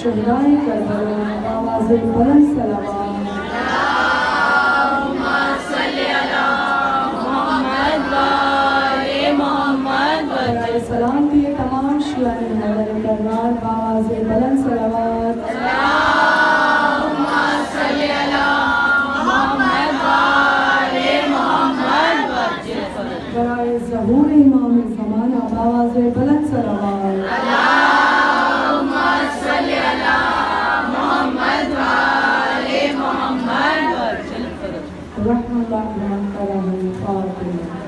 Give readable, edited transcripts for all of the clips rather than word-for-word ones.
شہدائے کربلا آواز بلند صلوات اللہم صلی علی محمد و آل محمد برائے سلامتی تمام شیعہ حیدر کرار آواز بلند صلوات اللہم صلی علی محمد و آل محمد برائے ظہور امام زمانہ آواز بلند صلوات اللہم صلی علی محمد و آل محمد رحم اللہ من کرم فاطمہ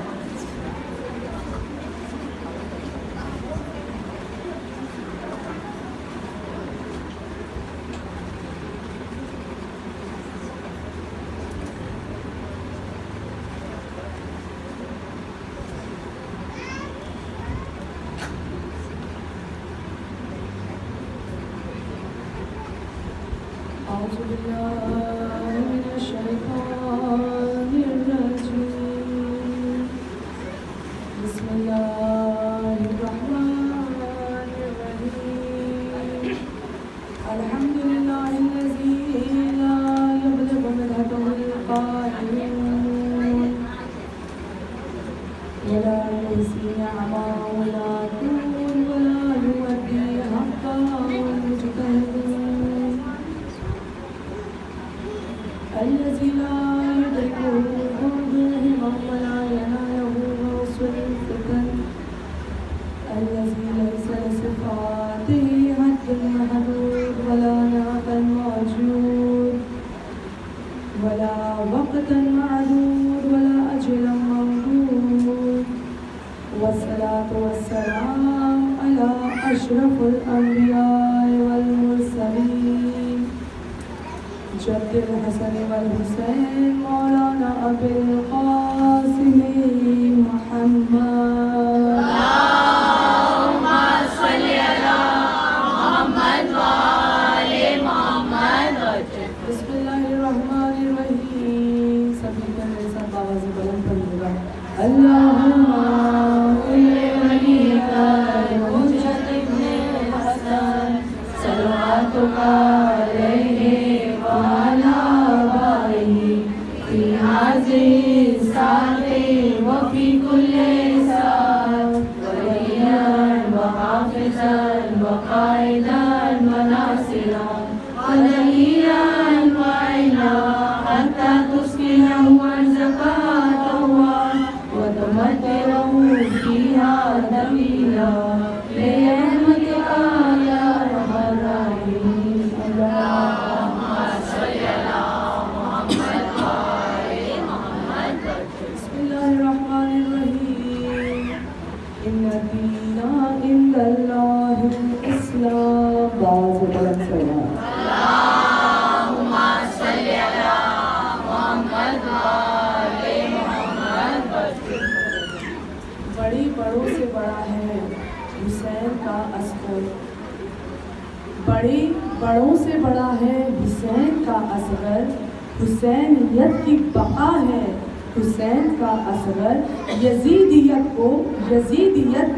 أعوذ بالله من الشيطان الرجيم بسم الله الرحمن الرحيم الحمد لله الذي لا يبلغ مدحته القائلون ولا يحصي نعمه ولا يكون ولا يودي حقه المجتهدون الذي لا يدركه قلبهم ولا يناله غوص الفتن الذي ليس لصفاته حد محدود ولا نعتا موجود ولا وقتا معدود ولا أجل ممدود والصلاة والسلام على أشرف الأنبياء والمرسلين جد الحسن والحسين مولانا أبي القاسم محمد اللہم صلی علی محمد و آل محمد بسم اللہ الرحمن الرحیم سبھی کا میرے ساتھ آواز بلند پڑھیے گا اللہم وليك الحجة ابن الحسن صلواتك عليه وعلى آبائه في هذه الساعة وفي كل ساعة وليا وحافظا وقائدا وناصرا ودليلا وعينا حتى تسكنه زكاته وتمتعه فيها نبيلا برحمتك يا ارحم الراحمين اللهم صل على محمد وآل محمد بسم اللہ الرحمن الرحیم ان الدین عند اللہ الاسلام باز بلند صلوات اللهم صل على محمد وآل محمد بڑی بڑوں سے بڑا ہے حسین کا اصغر بڑی بڑوں سے بڑا ہے حسین کا اصغر حسینیت کی بقا ہے حسین کا اصغر یزیدیت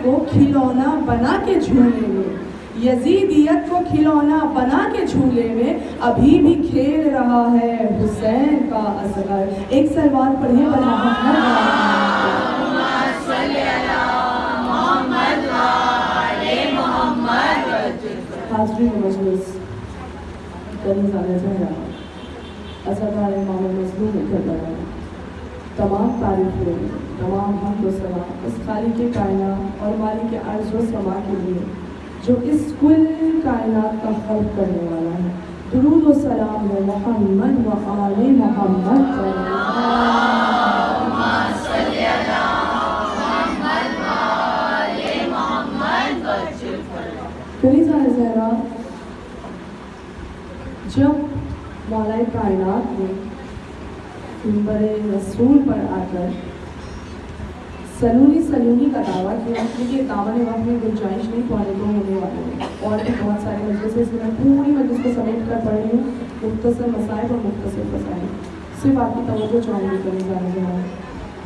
کو کھلونا بنا کے جھولے میں یزیدیت کو کھلونا بنا کے جھولے میں ابھی بھی کھیل رہا ہے حسین کا اصغر ایک سلوات پڑھیے بنا حاضرین مجلس اسدار امام مظلوم کربلا تمام تعریفیں تمام حمد و ثنا اس خالق کائنات اور مالک ارض و سما کے لیے جو اس کل کائنات کا خلق کرنے والا ہے درود و سلام ہے محمد و آل محمد فریضہ زہرا جب مولا کائنات نے منبر رسول پر آ کر सलूनी सलूनी का दावा किया। देखिए दामन वक्त में गुंजाइश नहीं, पौने दो होने वाले हैं और भी बहुत सारे मजलिस, इसलिए मैं पूरी मजलिस को समेट कर पढ़ रही हूँ। मुख्तसर मसाइब और मुख्तसर फसाइल, सिर्फ आपकी तवज्जो चाहूँगी करने जाने के।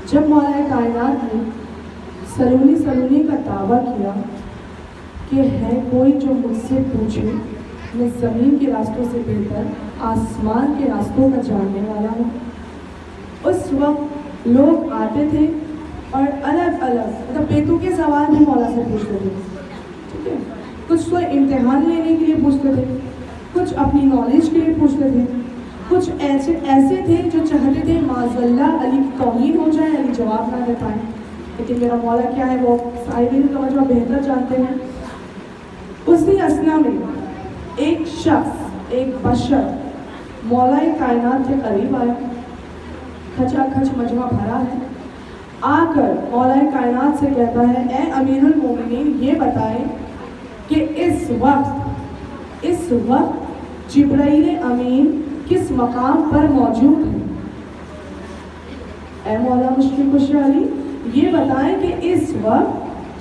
जब मौलाए कायनात ने सलूनी सलूनी का दावा किया कि है कोई जो मुझसे पूछे, मैं ज़मीन के रास्तों से बेहतर आसमान के रास्तों का जानने वाला हूँ। उस वक्त लोग आते थे और अलग अलग मतलब बेतुके सवाल भी मौला से पूछते थे, ठीक है। कुछ तो इम्तिहान लेने के लिए पूछते थे, कुछ अपनी नॉलेज के लिए पूछते थे, कुछ ऐसे थे जो चाहते थे माज़ल्ला अली की तौहीन हो जाए, अली जवाब ना दे पाए। लेकिन मेरा मौला क्या है वो साहिबीन का मजमा बेहतर जानते हैं। उसी असना में एक शख्स, एक बशर मौलाए कायनात के करीब आया, खचाखच मजमा भरा है, आकर मौलाए कायनात से कहता है, ए अमीरुल मोमिनीन ये बताएं कि इस वक्त जिब्राइल अमीन किस मकाम पर मौजूद है। ए मौला मुश्किल कुशाली ये बताएं कि इस वक्त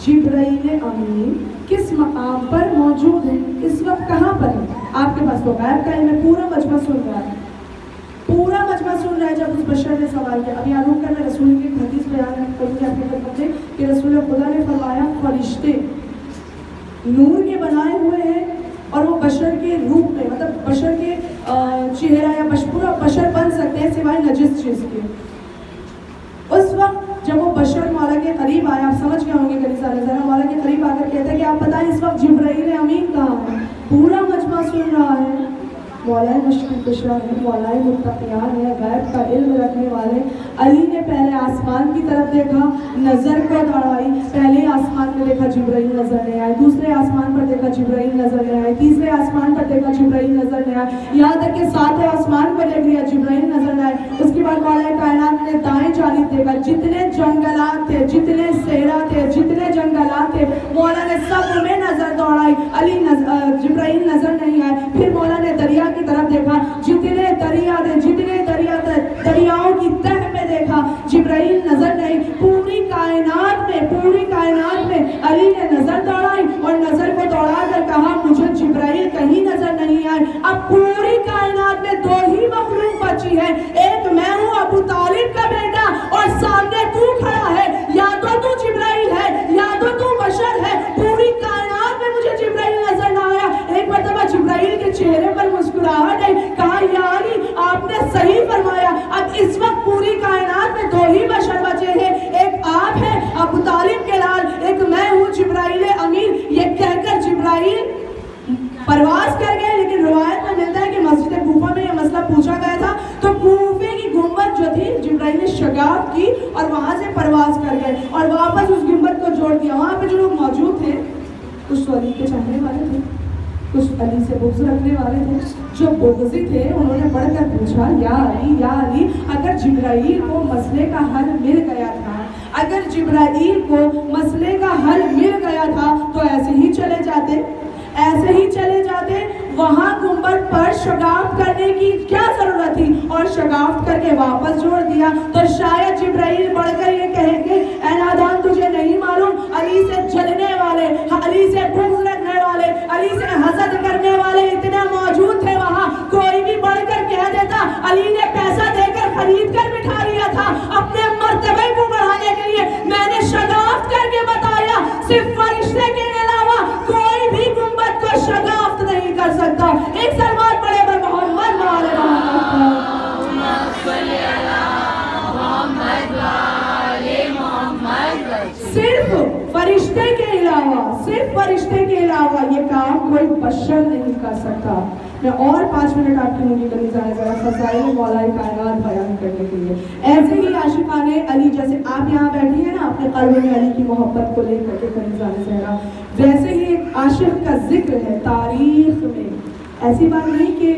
जिब्राइल अमीन किस मकाम पर मौजूद है, इस वक्त कहाँ पर है। आपके पास तो गैब का है, पूरा मजमा सुन रहा है, पूरा मजमा सुन रहा है। जब उस बशर ने सवाल किया, अभी आरोप करना रसूल की हदीस बयान करूँगी आपके खिदमत में कि रसूल खुदा ने फरमाया फरिश्ते नूर के बनाए हुए हैं और वो बशर के रूप में मतलब बशर के चेहरा या पूरा बशर बन सकते हैं सिवाय नजिस चीज़ के। उस वक्त जब वो बशर मौला के करीब आया, आप समझ गए होंगे करीब ज़रा मौला के करीब आकर कहता है कि आप बताएं इस वक्त जिब्राइल अमीन कहाँ है। पूरा मजमा सुन रहा है, मौलाए मुश्किल कुशा है, मौलाए मुत्तक़ियान है, गैब का इल्म रखने वाले। अली ने पहले आसमान की तरफ देखा, नज़र को दौड़ाई, पहले आसमान में देखा जिब्राइल नज़र नहीं आए, दूसरे आसमान पर देखा जिब्राइल नज़र नहीं आए, तीसरे आसमान पर देखा जिब्राइल नज़र नहीं आए, यहाँ तक कि सातवें आसमान पर देख लिया जिब्राइल नज़र नहीं आए। उसके बाद मौलाए कायनात ने दाएं जानिब देखा, जितने जंगलात थे, जितने सहरा थे, जितने जंगलात थे, मौला ने सब में नज़र दौड़ाई, जिब्राइल नज़र नहीं आए। फिर मौला ने दरिया की तरफ देखा, जितने दरिया थे, जितने दरिया थे, दरियाओं की तह में देखा, जिब्राइल नजर नहीं। पूरी कायनात में अली ने नजर दौड़ाई और नजर को दौड़ा कर कहा मुझे जिब्राइल कहीं नजर नहीं आए। अब पूरी कायनात में दो ही मखलूक बची है, एक मैं हूँ अबू तालिब का बेटा और सामने तू खड़ा है, या तो तू जिब्राइल है या तो तू बशर है। पूरी कायनात में मुझे जिब्राइल नजर ना आया। एक मरतबा जिब्राइल के चेहरे पर मुस्कुराहट आई, कहा या अली आपने सही फरमाया। अब इस वक्त पूरी कायनात में दो ही बशर बचे हैं, एक आप है अबू तालिब के लाल, एक मैं हूँ जिब्राइल अमीन। ये कहकर जिब्राइल परवाज कर गए। लेकिन रिवायत में मिलता है कि मस्जिद कूफा में यह मसला पूछा गया था तो कूफे की गुंबद जो थी जिब्राइल ने शगाफ की और वहां से परवाज कर गए और वापस उस गुंबद को जोड़ दिया। वहां पे जो लोग मौजूद थे कुछ तो अली के चाहने वाले थे, कुछ अली से बुग़्ज़ रखने वाले थे। जो बुग़्ज़ी थे उन्होंने बढ़कर पूछा या अली अगर जिब्राइल को मसले का हल मिल गया था, अगर जिब्राइल को मसले का हल मिल गया था तो ऐसे ही चले जाते, वहां गुंबद पर शगाफ्त करने की क्या जरूरत थी, और शगाफ्त करके वापस जोड़ दिया। तो शायद जिब्राइल बढ़कर ये कहेंगे ऐ नादान तुझे नहीं मालूम अली से जलने वाले, अली से बुग़्ज़ रखने वाले, अली से हसद करने वाले इतने मौजूद थे वहां, कोई भी बढ़कर कह देता अली ने पैसा देकर खरीद कर बिठा लिया था अपने मर्तबे को बढ़ाने के लिए। मैंने शगाफ्त करके बताया सिर्फ फरिश्ते के अलावा कोई भी गुंबद को शगाफ्त नहीं कर सकता। एक सलवात पढ़े पर मोहम्मद वाले सिर्फ फरिश्ते के अलावा ये काम कोई बशर नहीं कर सकता। मैं और 5 मिनट आपकी मुझे करनी जरा फज़ाइल मौलाए कायनात बयान करने के लिए। ऐसे ही आशिकाने अली, जैसे आप यहाँ बैठी हैं ना अपने क़ल्ब में अली की मोहब्बत को लेकर के कनीज़ाने ज़हरा, वैसे ही एक आशिक का जिक्र है तारीख में। ऐसी बात नहीं कि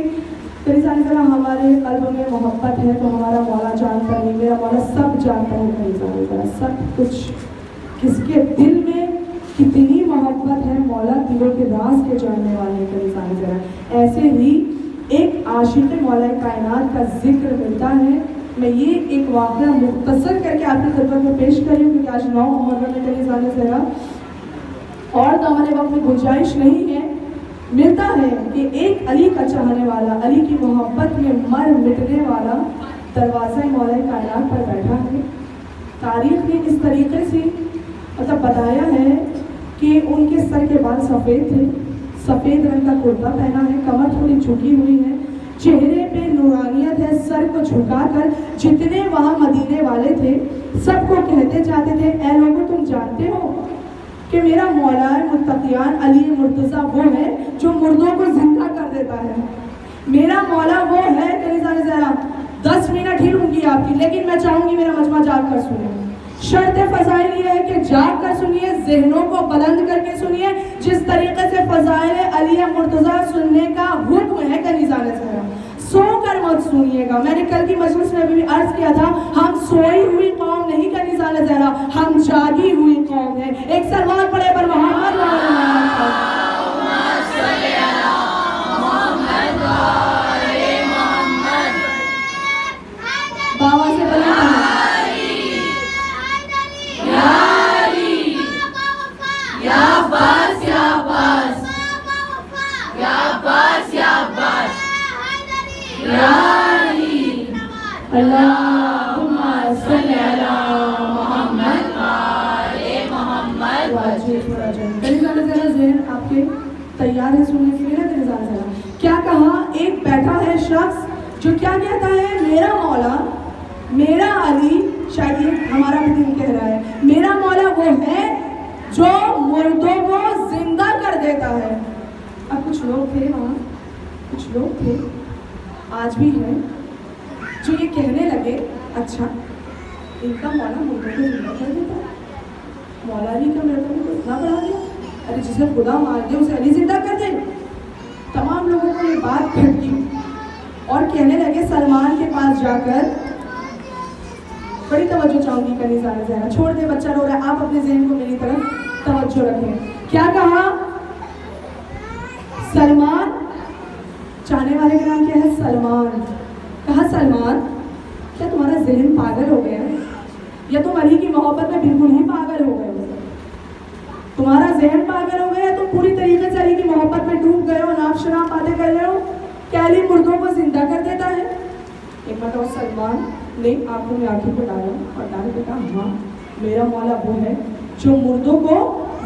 कनीज़ाने ज़हरा हमारे क़ल्ब में मोहब्बत है तो हमारा मौला जानता नहीं, मेरा मौला सब जानता है। कनीज़ाने ज़हरा सब कुछ, किसके दिल में कितनी मोहब्बत है मौला दिलों के राज के जानने वाले कनीज़ाने ज़हरा। ऐसे ही एक आशिक़ मौलाए कायनात का जिक्र मिलता है میں یہ ایک واقعہ مختصر کر کے آپ کی خدمت میں پیش کر رہی ہوں، کیونکہ آج 9 محرم میں کنیزان زہرا اور تو ہمارے وقت میں گنجائش نہیں ہے۔ ملتا ہے کہ ایک علی کا چاہنے والا، علی کی محبت میں مر مٹنے والا دروازہ مولا کائنات پر بیٹھا ہے۔ تاریخ نے اس طریقے سے بتایا ہے کہ ان کے سر کے بال سفید تھے، سفید رنگ کا کرتا پہنا ہے، کمر تھوڑی جھکی ہوئی ہے، چہرے پہ نورانیت ہے، سر کو جھکا کر جتنے وہاں مدینے والے تھے سب کو کہتے جاتے تھے، اے لوگوں تم جانتے ہو کہ میرا مولا متقیان علی مرتضیٰ وہ ہے جو مردوں کو زندہ کر دیتا ہے۔ میرا مولا وہ ہے، کنیزان زہرا 10 منٹ ہی لوں گی آپ کی، لیکن میں چاہوں گی میرا مجمع جاگ کر سنیں۔ شرط فضائل یہ ہے کہ جاگ کر سنیے، ذہنوں کو بلند کر کے سنیے، جس طریقے سے فضائل علی مرتضیٰ سننے کا حکم ہے کنیزان زہرا، سو کر مت سنیے گا۔ میں نے کل کی مجلس میں بھی عرض کیا تھا، ہم سوئی ہوئی قوم نہیں کنیزان زہرا، ہم جاگی ہوئی قوم ہیں۔ ایک سلوات پڑھے پر محمد بابا سے بلند اللہم صلی علی محمد محمد کنیزان زہرا ذہن آپ کے تیار ہے سننے کے لیے نا کنیزان زہرا؟ کیا کہا؟ ایک بیٹھا ہے شخص جو کیا کہتا ہے، میرا مولا میرا علی، شاید یہ ہمارا بھی دین کہہ رہا ہے، میرا مولا وہ ہے جو مردوں کو زندہ کر دیتا ہے۔ اب کچھ لوگ تھے وہاں، کچھ لوگ تھے آج بھی ہیں جو یہ کہنے لگے، اچھا ان کا مولا مردوں کو زندہ کر دیتا ہے، مولا علی کا مردوں کو اتنا بڑھا دیا، ارے جسے خدا مار دے اسے علی زندہ کر دے۔ تمام لوگوں کو یہ بات کھٹکی اور کہنے لگے سلمان کے پاس جا کر، بڑی توجہ چاہوں گی کنیزان زہرا، چھوڑ دے بچہ رو رہا ہے، آپ اپنے ذہن کو میری طرف توجہ رکھیں۔ کیا کہا؟ سلمان، چاہنے والے کا نام کیا ہے؟ سلمان۔ کہا سلمان کیا تمہارا ذہن پاگل ہو گیا ہے، یا تم علی کی محبت میں بالکل ہی پاگل ہو گئے ہو؟ تمہارا ذہن پاگل ہو گیا ہے، تم پوری طریقے سے علی کی محبت میں ڈوب گئے ہو، ناف شراب باتیں کر رہے ہو کہ علی مردوں کو زندہ کر دیتا ہے۔ ایک مرتبہ سلمان نے آنکھوں میں آنکھیں کو ڈالا اور ڈالے کے کہا، ہاں میرا مولا وہ ہے جو مردوں کو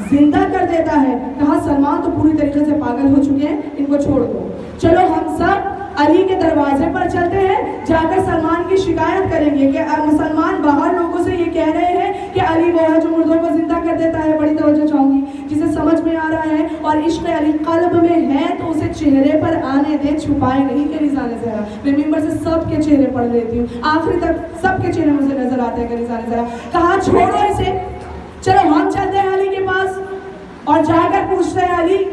زندہ کر دیتا ہے۔ کہا سلمان تو پوری طریقے سے پاگل ہو چکے ہیں، ان کو چھوڑ دو، چلو ہم سب علی کے دروازے پر چلتے ہیں، جا کر سلمان کی شکایت کریں گے کہ مسلمان باہر لوگوں سے یہ کہہ رہے ہیں کہ علی وہ ہے جو مردوں کو زندہ کر دیتا ہے۔ بڑی توجہ چاہوں گی، جسے سمجھ میں آ رہا ہے اور عشق علی قلب میں ہے تو اسے چہرے پر آنے دیں، چھپائے نہیں کنیزان زہرا۔ میں ممبر سے سب کے چہرے پڑھ لیتی ہوں، آخری تک سب کے چہرے مجھے نظر آتے ہیں کنیزان زہرا۔ کہا چھوڑو اسے، چلو ہم چلتے ہیں علی کے پاس اور جا کر پوچھتے ہیں، علی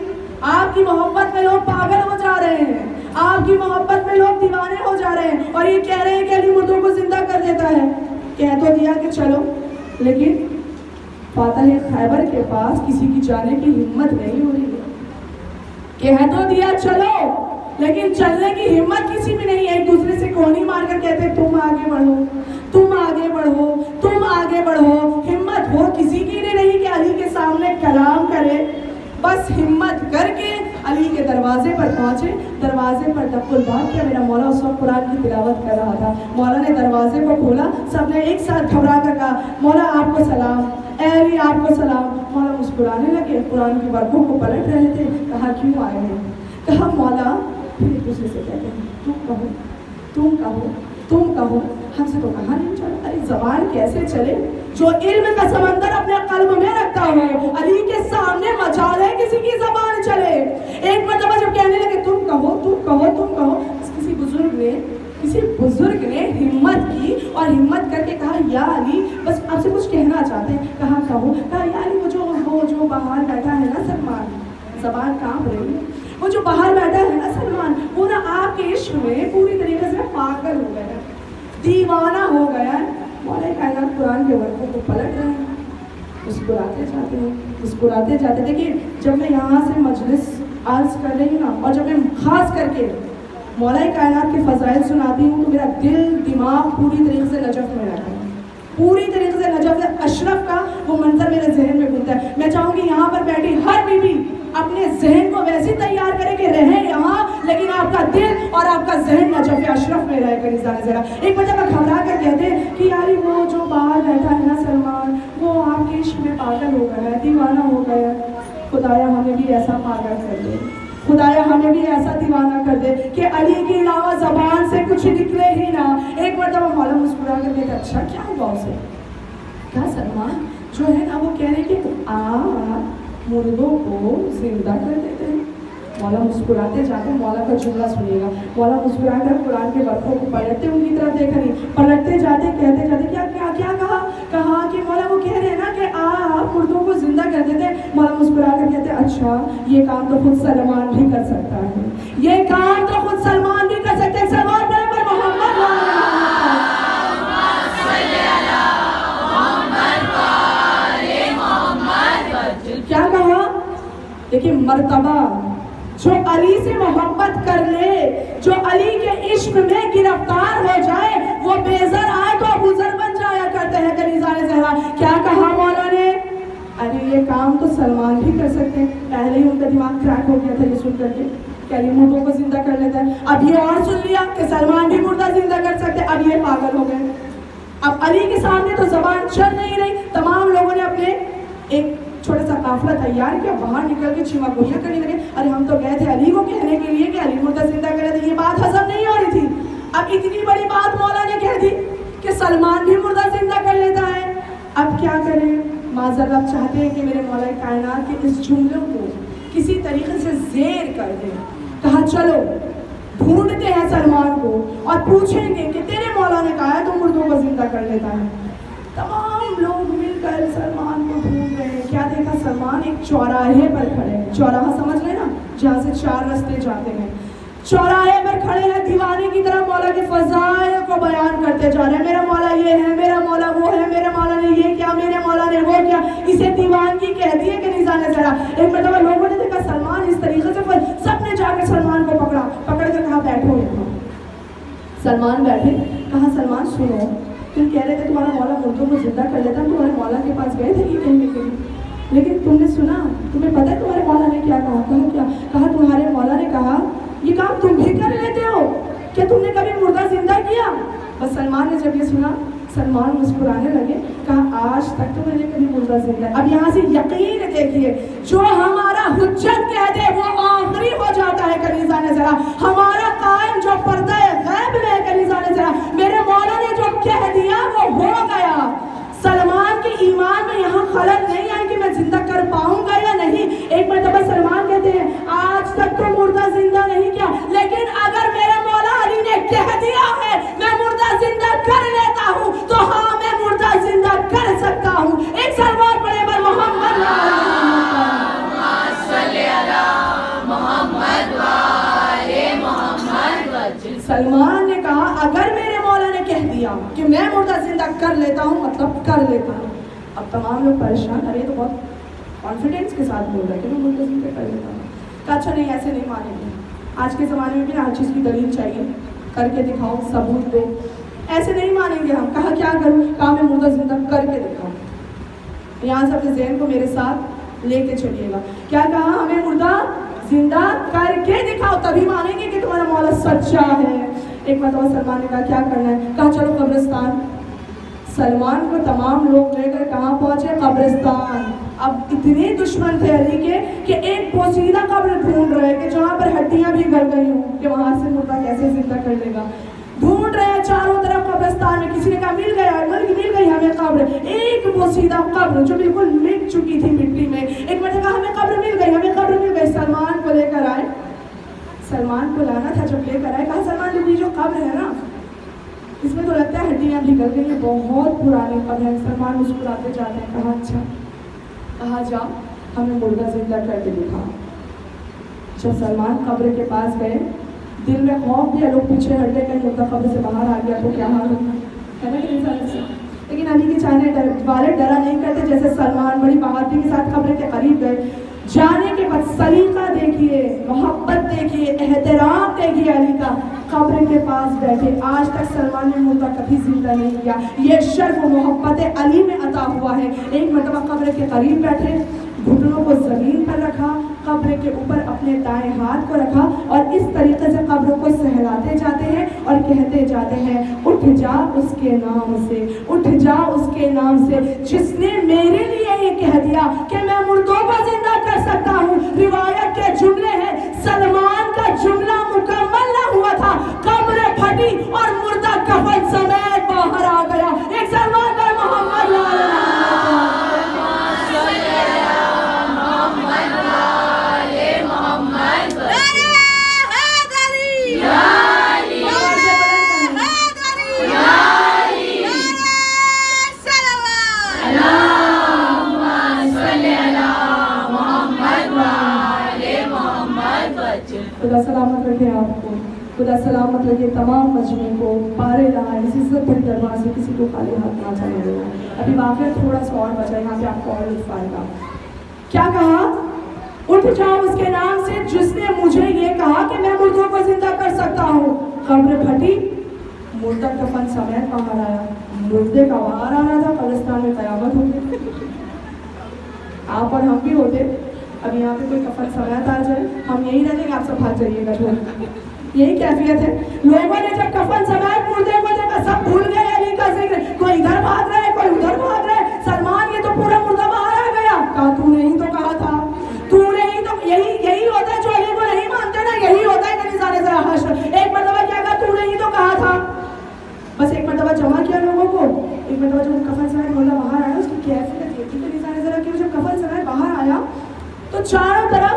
آپ کی محبت میں لوگ پاگل ہو جا رہے ہیں، آپ کی محبت میں لوگ دیوانے ہو جا رہے ہیں اور یہ کہہ رہے ہیں کہ علی مردوں کو زندہ کر دیتا ہے۔ کہہ تو دیا کہ چلو، لیکن فاتح خیبر کے پاس کسی کی جانے کی ہمت نہیں ہو رہی ہے۔ کہہ تو دیا چلو، لیکن چلنے کی ہمت کسی میں نہیں ہے۔ ایک دوسرے سے کونی مار کر کہتے ہیں تم آگے بڑھو، تم آگے بڑھو، تم آگے بڑھو۔ ہمت ہو کسی کی نہیں کہ علی کے سامنے کلام کرے، بس ہمت کر کے علی کے دروازے پر پہنچے۔ دروازے پر ڈپ الباب کیا، میرا مولا اس وقت قرآن کی تلاوت کر رہا تھا۔ مولا نے دروازے کو کھولا، سب نے ایک ساتھ گھبرا کر کہا مولا آپ کو سلام، اے علی آپ کو سلام۔ مولا مسکرانے لگے، قرآن کی ورقوں کو پلٹ رہے تھے۔ کہا کیوں آئے ہیں؟ کہا مولا، پھر ایک دوسرے سے کہتے ہیں تم کہو، تم کہو، تم کہو، ہم سے تو کہا نہیں چلا۔ ارے زبان کیسے چلے؟ جو علم کا سمندر اپنے قلب میں رکھتا ہو، علی کے سامنے مجال ہے کسی کی زبان چلے۔ ایک مرتبہ جب کہنے لگے تم کہو، تم کہو، تم کہو، کسی بزرگ نے ہمت کی اور ہمت کر کے کہا یا علی بس آپ سے کچھ کہنا چاہتے ہیں۔ کہا کہو۔ کہا یا علی وہ جو باہر بیٹھا ہے نا سلمان، زبان کانپ رہی ہے، وہ جو باہر بیٹھا ہے نا سلمان، وہ نا آپ کے عشق میں پوری طریقے سے پاگل ہو گیا ہے، دیوانہ ہو گیا ہے۔ مولا کائنات قرآن کے ورقوں کو پلٹ رہے ہیں، مسکراتے جاتے ہیں، مسکراتے جاتے۔ دیکھیے جب میں یہاں سے مجلس عرض کر رہی ہوں نا، اور جب میں خاص کر کے मौला कायनात के फ़ज़ाइल सुनाती हूँ तो मेरा दिल दिमाग पूरी तरीके से नजफ़ में रहता है, पूरी तरीके से नजफ़ अशरफ का वो मंजर मेरे जहन में घूमता है। मैं चाहूँगी यहाँ पर बैठी हर बीवी अपने जहन को वैसे तैयार करे कि रहे यहाँ, लेकिन आपका दिल और आपका जहन नजफ़ अशरफ में रहे। करीज़ा ज़रा एक मतलब घबरा कर कहते कि यार वो जो बाहर बैठा है ना सलमान, वो आपके इश्क में पागल हो गया है, दीवाना हो गया। खुदाया हमें भी ऐसा पागल कर दे, खुदाया हमें भी ऐसा दीवाना कर दे कि अली के अलावा ज़बान से कुछ निकले ही ना। एक मरतबा मौला मुस्कुरा कर कहते अच्छा क्या हुआ उसे, क्या सलमान जो है ना वो कह रहे कि आप मुर्दों को जिंदा कर देते हैं। मौला मुस्कुराते जाते, मौला का जुमला सुनिएगा। मौला मुस्कुरा कर कुरान के वर्षों को पलटते, उनकी तरफ देखा नहीं, पलटते जाते कहते जाते क्या क्या क्या कहा कि मौला वो कह रहे हैं ना कि आप मुर्दों को जिंदा कर देते हैं। मौला मुस्कुरा कर कहते अच्छा ये काम तो खुद सलमान भी कर सकता है, ये काम तो खुद सलमान भी कर सकते हैं। सलमान बड़े पर मोहम्मद क्या कहा, देखिए मर्तबा जो अली से मोहब्बत कर ले, जो अली के इश्क में गिरफ्तार हो जाए, वो बेज़र आए तो अबूज़र बन जाया करते हैं। कनीज़ाने ज़हरा क्या कहा मौला ने, अरे ये काम तो सलमान भी कर सकते हैं। पहले ही उनका दिमाग क्रैक हो गया था ये सुन करके, क्या ये मुर्दों को जिंदा कर लेता है। अब ये और सुन लिया कि सलमान भी मुर्दा जिंदा कर सकते हैं। अब ये पागल हो गए। अब अली के सामने तो जबान चल नहीं रही। तमाम लोगों ने अपने एक छोटा सा काफिला तैयार किया, बाहर निकल के चीमा गोलियां करने लगे। अरे हम तो गए थे अली को कहने के लिए कि अली मुर्दा जिंदा करे थे, ये बात हजम नहीं हो रही थी। अब इतनी बड़ी बात मौला ने कह दी कि सलमान भी मुर्दा जिंदा कर लेता है। अब क्या करें, माज़अल्लाह आप चाहते हैं कि मेरे मौला कायनात के इस जुमले को किसी तरीके से ज़ेर कर दें। कहा चलो ढूंढते हैं सलमान को और पूछेंगे कि तेरे मौला ने कहा है तो मुर्दों को जिंदा कर लेता है। तमाम लोग मिलकर सलमान को ढूंढ रहे हैं। क्या देखा, सलमान एक चौराहे पर खड़े हैं। चौराहा समझ लें ना, जहाँ से 4 रास्ते जाते हैं। चौराहे पर खड़े हैं, दीवाने की तरह मौला के फज़ाइल को बयान करते जा रहे हैं। मेरा मौला ये है, मेरा मौला वो है, मेरे मौला ने ये किया, मेरे मौला ने वो किया। इसे दीवानगी कह दी है कि निज़ाने ज़रा। एक मतलब लोगों ने देखा सलमान इस तरीके से, सबने जाकर सलमान को पकड़ कर कहा बैठो यहाँ। सलमान बैठे। कहा सलमान सुनो, तुम कह रहे थे तुम्हारा मौला मुर्दों को जिंदा कर लेता, तुम्हारे मौला के पास गए थे ये कहने के लिए, लेकिन तुमने सुना, तुम्हें पता है तुम्हारे मौला ने क्या कहा? कहा तुम्हारे मौला ने कहा ये काम तुम भी कर लेते हो, क्या तुमने कभी मुर्दा जिंदा किया? बस सलमान ने जब ये सुना, सलमान मुस्कुराने लगे। कहा आज तक तो मैंने कभी मुर्दा जिंदा। अब यहाँ से यकीन देखिए, जो हमारा हुज्जत कह दे वो आखिरी हो जाता है। कनीज़ा ने ज़रा हमारा कायम जो पर्दा गैब में है, कनीज़ा ने ज़रा मेरे मौला ने जो कह दिया वो हो गया। सलमान के ईमान में यहाँ खलल नहीं आई कि मैं जिंदा कर पाऊंगा या नहीं। एक मरतबा सलमान कहते हैं आज तक तो मुर्दा जिंदा नहीं किया, लेकिन अगर मेरे मौला अली ने कह दिया है मैं मुर्दा जिंदा कर लेता हूँ तो हाँ मैं मुर्दा जिंदा कर सकता हूँ। एक सलमान पढ़े पर मोहम्मद सलमान ने कहा अगर मेरे मौला ने कह दिया कि मैं मुर्दा जिंदा कर लेता हूँ मतलब कर लेता हूँ। अब तमाम लोग परेशान, अरे तो बहुत कॉन्फिडेंस के साथ बोल रहे कि मैं मुर्दा जिंदा कर लेता हूँ। कहा अच्छा नहीं ऐसे नहीं मानेंगे, आज के ज़माने में भी हर चीज़ की दलील चाहिए, करके दिखाओ, सबूत दो, ऐसे नहीं मानेंगे हम। कहा क्या करूँ? कहा मैं मुर्दा जिंदा करके दिखाऊँ। यहाँ से अपने ज़हन को मेरे साथ लेके चलिएगा। क्या कहा? हमें मुर्दा जिंदा करके दिखाओ तभी मानेंगे कि तुम्हारा मौला सच्चा है। एक मतलब सलमान ने कहा क्या करना है? कहा चलो कब्रिस्तान। सलमान को तमाम लोग लेकर कहाँ पहुँचे? कब्रिस्तान। अब इतने दुश्मन थे अली के कि एक पोसीदा कब्र ढूंढ रहे कि जहाँ पर हड्डियाँ भी गल गई हों कि वहाँ से मुर्दा कैसे जिंदा कर लेगा। ढूंढ रहे हैं चारों तरफ कब्रिस्तान में। किसी ने कहा मिल गई हमें कब्र, एक पोसीदा कब्र जो बिल्कुल मिट चुकी थी मिट्टी में। एक मतलब कहा हमें कब्र मिल गई। सलमान को लेकर आए, सलमान को लाना था, जब लेकर आए कहा सलमान ये जो कब्र है ना इसमें तो लगता है हड्डियाँ भी गल गई है, बहुत पुरानी कब्र है। सलमान मुस्कुराते जाते हैं। कहा अच्छा, कहा जा हमें मुर्दा जिंदा करके दिखा। जब सलमान कब्र के पास गए, दिल में खौफ भी, लोग पीछे हट गए, कहीं मुर्दा कब्र से बाहर आ गया तो क्या हाल होगा, है ना कि नहीं? लेकिन अली के चाहने वाले डरा नहीं करते। जैसे सलमान बड़ी बहादुरी के साथ कब्र के करीब गए, जाने के बाद सलीका देखिए, मोहब्बत देखिए, एहतराम देखिए अली का। कब्र के पास बैठे, आज तक सलमान ने मुर्दा कभी जिंदा नहीं किया। ये शर्फ मोहब्बत अली में अता हुआ है। एक मरतबा कब्र के करीब बैठे, घुटनों को ज़मीन पर रखा, कब्र के ऊपर अपने दाएं हाथ को रखा और इस तरीके से कब्र को सहलाते जाते हैं और कहते जाते हैं, उठ जा उसके नाम से, उठ जा उसके नाम से, जिसने मेरे लिए ये कह दिया कि मैं मुर्दों को जिंदा कर सकता हूँ। रिवायत के जुमले हैं, सलमान का जुमला मुकम्मल न हुआ था, कब्र फटी और मुर्दा कफन समेत बाहर आ गया। एक सलमान पर मोहम्मद खुदा सलामत रखे आपको, खुदा सलामत रखे तमाम मजमे को, पारे रहा इसी से फिर दरबार से किसी को खाली हाथ ना जाने देना। अभी वाक़या थोड़ा सा और बचा, यहाँ पे आपको और लुत्फ़ आएगा। क्या कहा? उठ जाओ उसके नाम से जिसने मुझे ये कहा कि मैं मुर्दों को जिंदा कर सकता हूँ। कब्र फटी, मुर्दा कफन समेत बाहर आया। मुर्दे का बाहर आ रहा था, कब्रिस्तान में क़यामत हो गई। आप और हम भी होते, अब यहाँ पे कोई कफन समेत आ जाए, हम यही रह जाएंगे, आप सब भाग जाइएगा। यही कैफियत है। लोगों ने जब कफन समेत मुर्दे को देखा, सब भूल गए अली का जिक्र, कोई इधर भाग रहा है, कोई उधर भाग रहा है। सलमान, ये तो पूरा मुर्दा बाहर आ गया। कहा, तूने ही तो कहा था, तूने ही तो, यही होता है जो अली को नहीं मानते ना, यही होता है कभी जाने से हश्र। एक मरतबा क्या कहा, तूने ही तो कहा था। बस एक मरतबा जमा किया लोगों को। एक मरतबा जब कफन समेत मुर्दा बाहर आया, उसकी कैफियत ये थी कि निशाने जरा कि जब कफन समेत बाहर आया तो चारों तरफ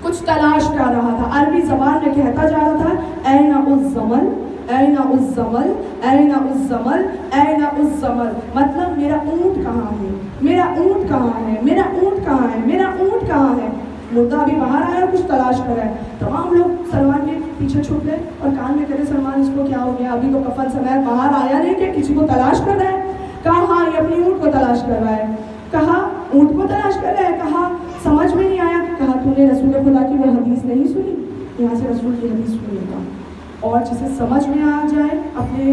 कुछ तलाश कर रहा था। अरबी ज़बान में कहता जा रहा था, ऐना उस ज़मल, ऐना उस ज़मल, ऐना उस ज़मल, ऐना उस ज़मल। मतलब मेरा ऊँट कहाँ है, मेरा ऊँट कहाँ है, मेरा ऊँट कहाँ है, मेरा ऊँट कहाँ है। मुर्दा अभी बाहर आया, कुछ तलाश कर रहा है। तमाम लोग सलमान के पीछे छुप गए और कान में कहते, सलमान इसको क्या हो गया, अभी तो कफन समेत बाहर आया नहीं कि किसी को तलाश कर रहा है। कहा, हाँ ये अपनी ऊँट को तलाश कर रहा है। कहा, ऊँट को तलाश कर रहा है। कहा, समझ में नहीं आया। कहा, तूने रसूल खुदा की वो हदीस नहीं सुनी, यहाँ से रसूल की हदीस सुनिएगा और जिसे समझ में आ जाए अपने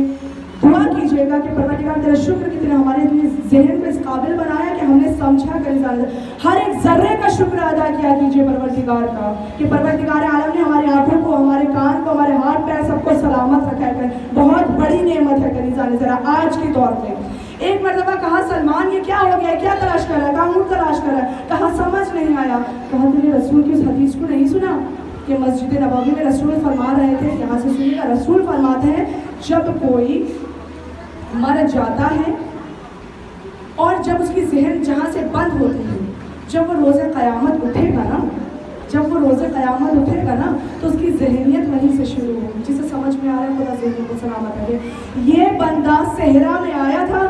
दुआ कीजिएगा कि परवरदिगार तेरा शुक्र कि तूने हमारे ज़हन को इस काबिल बनाया कि हमने समझा कर हर एक ज़र्रे का शुक्र अदा किया कीजिए परवरदिगार का, कि परवरदिगार आलम ने हमारी आँखों को, हमारे कान को, हमारे हाथ पैर सबको सलामत रखा है। बहुत बड़ी नेमत है करीज़ान ज़रा आज के दौर में। एक मरतबा कहा, सलमान ये क्या हो गया, क्या तलाश कर रहा है? कहा, ऊँट तलाश कर रहा है। कहा, समझ नहीं आया। कहा, तूने रसूल की उस हदीस को नहीं सुना कि मस्जिद नबवी में रसूल फरमा रहे थे, यहाँ से सुनिएगा, रसूल फरमाते हैं जब कोई मर जाता है और जब उसकी जहन जहाँ से बंद होती है, जब वो रोज़े क़यामत उठेगा ना, जब वो रोज़े क़यामत उठेगा ना, तो उसकी जहनियत वहीं से शुरू होगी। जिसे समझ में आ रहा है खुदा ज़हन को सलामत रखे। ये बंदा सहरा में आया था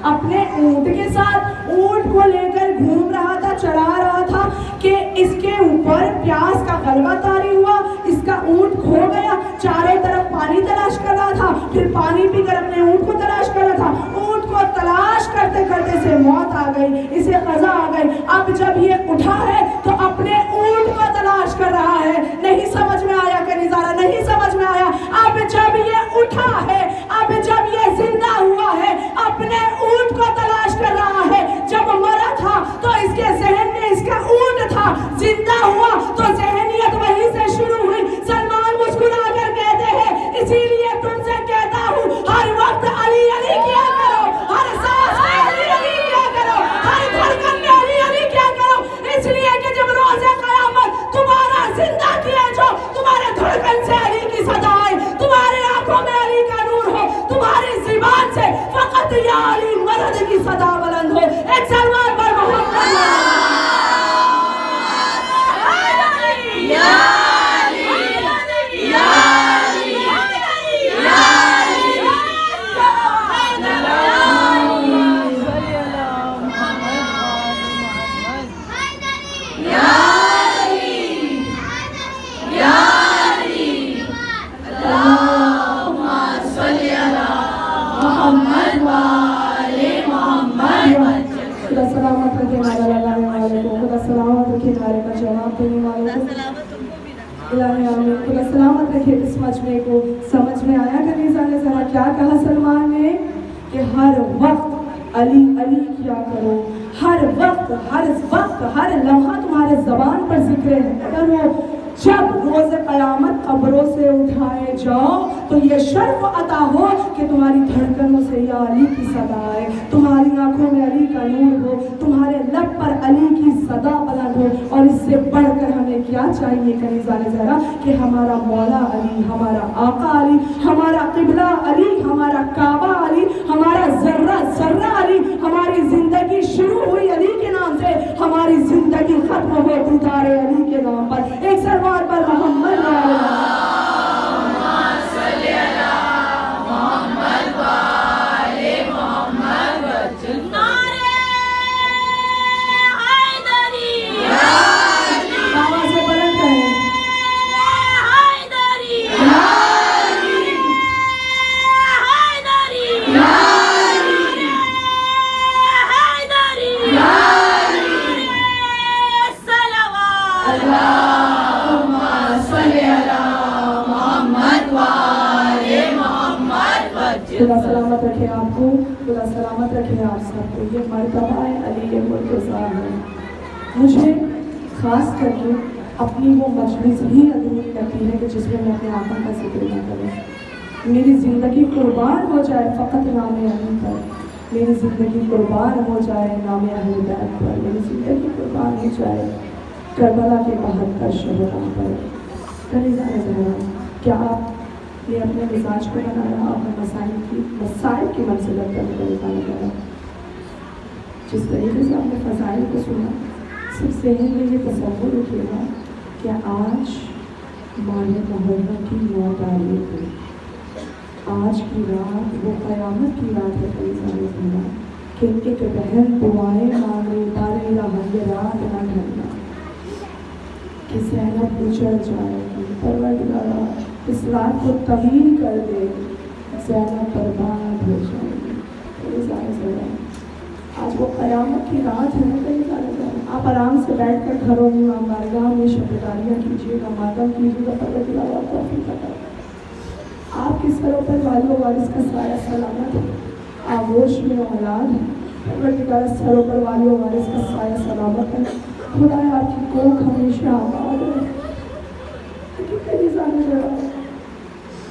अपने ऊँट के साथ, ऊँट को लेकर घूम रहा था, चढ़ा रहा था कि इसके ऊपर प्यास का गलबा तारी हुआ, इसका ऊँट खो गया। चारों तरफ पानी तलाश कर रहा था, फिर पानी पीकर अपने ऊँट को तलाश कर रहा था। ऊँट को तलाश करते करते से मौत आ गई, इसे क़ज़ा आ गई। अब जब ये उठा है तो अपने ऊँट को तलाश कर रहा है। नहीं समझ में आया कि नज़ारा, नहीं समझ में आया। अब जब ये उठा है, अब जब ये जिंदा हुआ है, अपने ऊँट को तलाश कर रहा है। जब मरा था तो इसके ज़हन में इसका ऊँट था, जिंदा हुआ तो ज़हनियत वहीं से शुरू हुई। सलमान मुस्कुरा कर कहते हैं, इसीलिए तुमसे कहता हूँ हर वक्त अली अली किया करो, हर सांस में अली अली किया करो, हर धड़कन में अली अली किया करो। इसलिए कि जब रोज़े क़यामत तुम्हारा जिंदा किया, जो तुम्हारे धड़कन से अली की सदा आए, तुम्हारे आंखों में अली का नूर हो, तुम्हारी ज़ुबान से फकत या अली मदद की सदा बुलंद हो। एक सलमान पर मोहम्मद खुदा सलामत रखे हमारे लगाने वाले को, खुदा सलामत रखे हमारे जवाब देने वालों को इलाही आमीन। खुदा सलामत रखे इस मजमे को। समझ में आया कनीज़ा ने ज़रा क्या कहा सलमान ने कि हर वक्त अली अली किया करो, हर वक्त हर लम्हा तुम्हारे ज़बान पर जिक्र है। वो जब रोज़ क़यामत कब्रों से उठाए जाओ तो ये शर्फ अता हो कि तुम्हारी धड़कनों से या अली की सदा आए, तुम्हारी आंखों में अली का नूर हो, तुम्हारे लब पर अली की सदा बुलंद हो। और इससे बढ़कर हमें क्या चाहिए कनीज़ा ने ज़रा कि हमारा मौला अली, हमारा आका अली, हमारा क़िबला अली, हमारा काबा अली, हमारा ज़र्रा ज़र्रा अली, हमारी ज़िंदगी शुरू हुई अली के नाम से, हमारी ज़िंदगी ख़त्म हो दीदारे अली के नाम पर। एक सरवार पर मोहम्मद खुदा सलामत रखे आपको, खुदा सलामत रखे आप सबको। ये मर्तबा है अली मुर्तज़ा है। मुझे ख़ास करके अपनी वो मजलिस ही अधूरी लगती है कि जिसमें मैं अपने आका का जिक्र न करूँ। मेरी ज़िंदगी कुर्बान हो जाए फ़कत नाम अली पर, मेरी ज़िंदगी कुर्बान हो जाए नाम अहले बैत पर, मेरी ज़िंदगी कुर्बान हो जाए करबला के 72 शहदां पर। कनीज़ा ज़रा क्या आप ये अपने मिजाज को बनाया, अपने मसाइल की मंजिलत पर निकाला। जिस तरीके से आपने फ़ज़ाइल को सुना, सिर्फ ज़हन में ये तसव्वुर उठेगा कि आज माह मुहर्रम की 9 तारीख है, आज की रात वो क़यामत की रात है कनीज़ा ने ज़रा कि एक बहन दुआएं मांगे तारे ये रात ना ढलना कि ज़ैनब उजड़ जाएगी, परवरदिगारा इस रात को तवील कर दे, ज़ैनब बर्बाद हो जाएगी। आज वो क़यामत की रात है। आप आराम से बैठ कर घरों में बारगाह में शब्दारियाँ कीजिएगा, मातम कीजिएगा, परवरदिगारा तौफीक अता करे। आपके सरों पर वालियों वारिस का साया सलामत है, आगोश में औलाद है, परवरदिगारा सरों पर वालियों वारिस का साया सलामत है। खुदा आपकी कोख हमेशा आबाद रहे।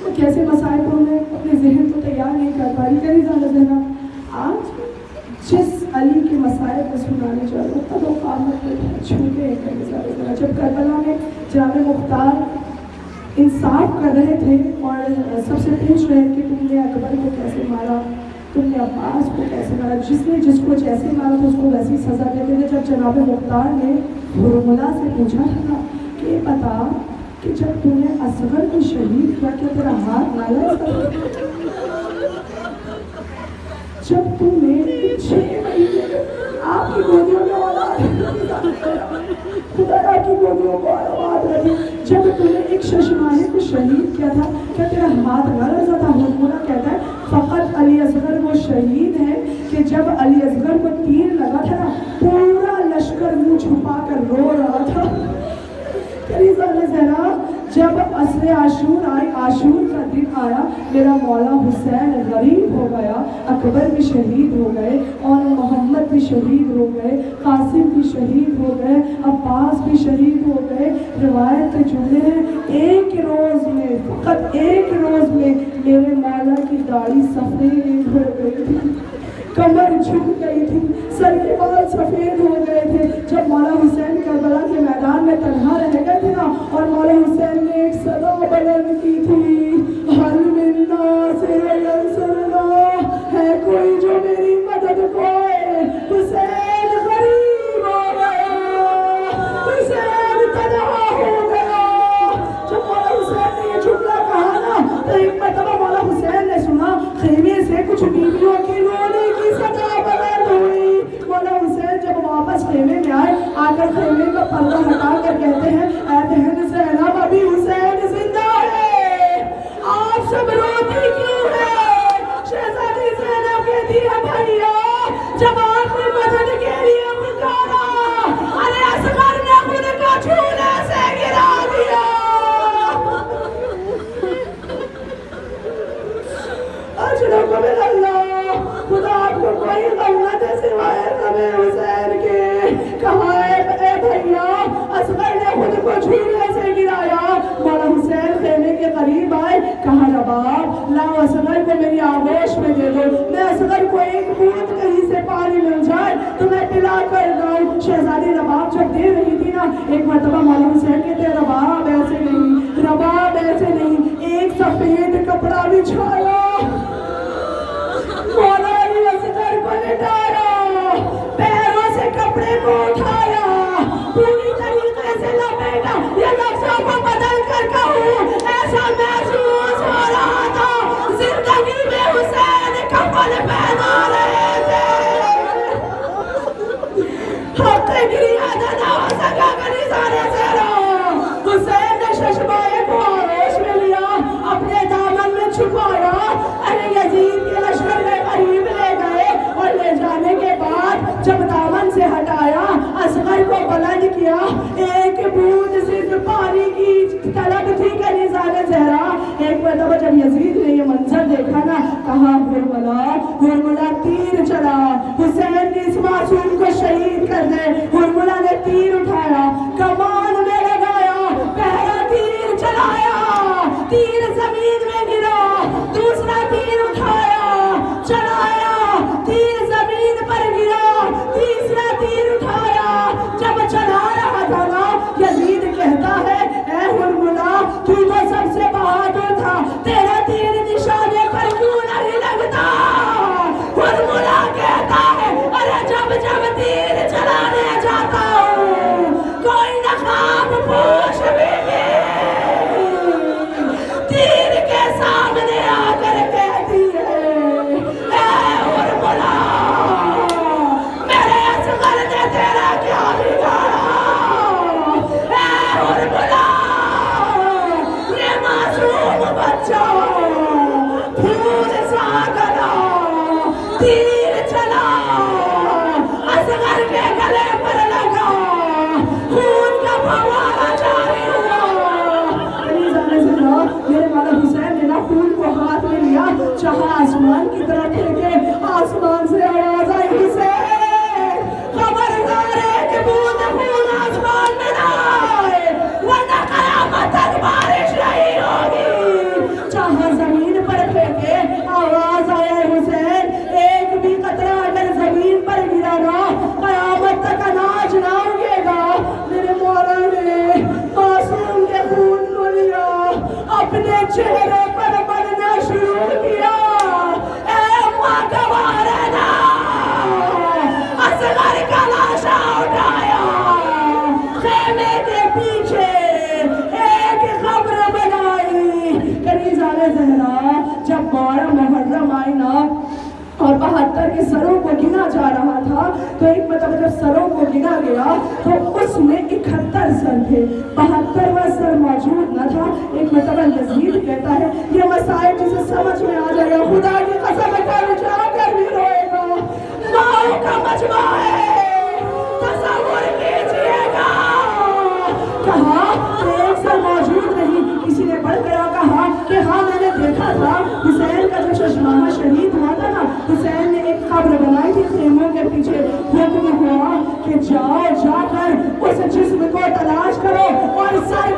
मैं कैसे मसाइल को मैं अपने जहन को तैयार नहीं कर पा रही। कनीज़ा आज जिस अली के मसाइल को सुनाने जा रहा था वो क़यामत में छूटे हैं। कनीज़ा जब करबला में जनाब मुख्तार इंसाफ कर रहे थे और सबसे पूछ रहे कि तुमने अकबर को कैसे मारा, तुमने अब्बास को कैसे मारा, जिसने जिसको जैसे मारा था उसको वैसी सज़ा देते थे। जब जनाब मुख्तार ने हुरमुला से पूछा था कि बता कि जब तूने असगर को शहीद किया क्या तेरा हाथ ना लगा? जब तूने 6 महीने आपकी गोदियों में औलाद खुदा की गोदियों को आबाद रखी, जब तूने एक शशमाने को शहीद किया था क्या तेरा हाथ ना लगा था? हुरमुला कहता है फ़कत अली असगर वो शहीद है कि जब अली असगर को तीर लगा था ना पूरा लश्कर मुँह छुपा कर रो रहा था। कनीज़ा ज़रा जब असर आशूर आई, आशूर का दिन आया, मेरा मौला हुसैन गरीब हो गया, अकबर भी शहीद हो गए और मोहम्मद भी शहीद हो गए, कासिम भी शहीद हो गए, अब्बास भी शहीद हो गए। रिवायत के जुमले हैं एक रोज़ में, फ़कत एक रोज़ में मेरे मौला की दाढ़ी सफ़ेद हो गई थी, कमर झुक गई थी, सर के बाल सफ़ेद हो गए थे। जब मौला हुसैन करबला के मैदान में तन्हा रह गए थे ना और मौला हुसैन ने एक सदा बुलंद की थी, हल मिन्ना से यंसुरना, है कोई जो मेरी मदद करे, हुसैन गरीब हो गया, हुसैन तन्हा हो गया। जब मौला हुसैन ने ये जुमला कहा ना तो एक मरतबा मौला हुसैन ने सुना खेमे से कुछ बीवियों की रोने की सदा बुलंद हुई। मौला हुसैन जब वापस खेमे में आए, आकर खेमे का पर्दा हटा कर कहते हैं ऐ बहन ज़ैनब अभी हुसैन जिंदा है, आप सब रोती क्यों है? शहज़ादी ज़ैनब कहती है भैया जब आपने मदद के लिए पुकारा, अरे असगर ने खुद का को भी कर लो, खुदा आपको कोई गम न दे सिवाय गमे हुसैन के। कहा ए भैया, असगर ने खुद को झूले से गिराया। मौला हुसैन खेमे के करीब आए, कहा रबाब लाओ असगर को मेरी आगोश में दे दो, मैं असगर को एक बूंद कहीं से पानी मिल जाए तो मैं पिला कर लाऊं। शहजादी रबाब जब दे रही थी ना, एक मरतबा मौला हुसैन कहते रबाब ऐसे नहीं, रबाब ऐसे नहीं, एक सफेद कपड़ा बिछाया, मौला अली असगर को लिटाया, पैरों से कपड़े को उठाया, पूरी तरीके से लपेटा। ये लफ्ज़ों को बदल कर कहूँ, ऐसा महसूस हो रहा था जिंदगी में हुसैन कफन पहना रहे थे। हफ्ते गिरी आदत हो सका करी सारे ज़रा। हुसैन ने शशबाए को आगोश में लिया, अपने दामन में छुपाया। अरे यजीद के लश्कर के करीब ले गए और ले जाने के बाद जब दामन से हटाया, असगर को बुलंद किया। एक बूंद सिर्फ पानी की तलब थी कि निज़ारे ज़हरा। एक मरतबा जब यजीद ने ये मंजर देखा ना, कहा हुरमुला तीर चला, हुसैन ने इस मासूम को शहीद कर दे। हुरमुला ने तीर उठाया, कमान में लगाया, पहला तीर चलाया, तीर जमीन में गिरा, दूसरा तीर उठाया, चलाया, तीर जमीन पर गिरा, तीसरा तीर उठाया। जब चला रहा था ना, यजीद कहता है ऐ हुरमुला, तू तो सबसे बहादुर था, तेरा तीर निशाने पर क्यों नहीं लगता? हुरमुला कहता है अरे जब जब तीर चलाने जाता हूँ, कोई नकाब पोश भी तीर के सामने आकर कहती है ऐ हुरमुला, मेरे असगर ने तेरा क्या बिगाड़ा? ऐ हुरमुला, ये मासूम बच्चा फूल सा गला, तीर चला, असगर के गले पर लगा, खून का फव्वारा जारी हुआ। मेरे मौला हुसैन ने ना खून को हाथ में लिया, चाहा आसमान की तरफ फेंके, आसमान से आवाज आई हुसैन खबरदार है कि बूंद खून आसमान में ना आए, वरना कयामत तक बारिश नहीं होगी। चाहा जमीन पर फेंके, आवाज आया हुसैन एक भी कतरा अगर जमीन पर गिरा ना, कयामत तक अनाज ना उगेगा। मेरे मौला ने मासूम के खून को लिया, अपने चेहरे पर मलना शुरू किया। ऐ माँ गवाह रहना, असगर का लाशा उठाया, खेमे के पीछे एक कब्र बनाई। कनीज़ाने ज़हरा जब 12 मुहर्रम आई ना और 72 के सरों को गिना जा रहा था, तो एक मतलब जब सरों को गिना गया तो उसमें 71 सर थे, 72वां सर मौजूद न था। एक मतलब यजीद कहता है ये मसाइल जिसे समझ में आ जाएगा, खुदा की कसम कर जाकर भी रोएगा। माओ का मजमा है, तसव्वुर कीजिएगा। कहा एक सर मौजूद नहीं, किसी ने बढ़ गया कहा कि हाँ मैंने देखा था हुसैन का जो शशमाहा शहीद हुआ था ना, हुसैन ने एक कब्र बनाई थी खेमों के पीछे। हुक्म हुआ कि जाओ जाकर उस जिस्म को तलाश करो और सर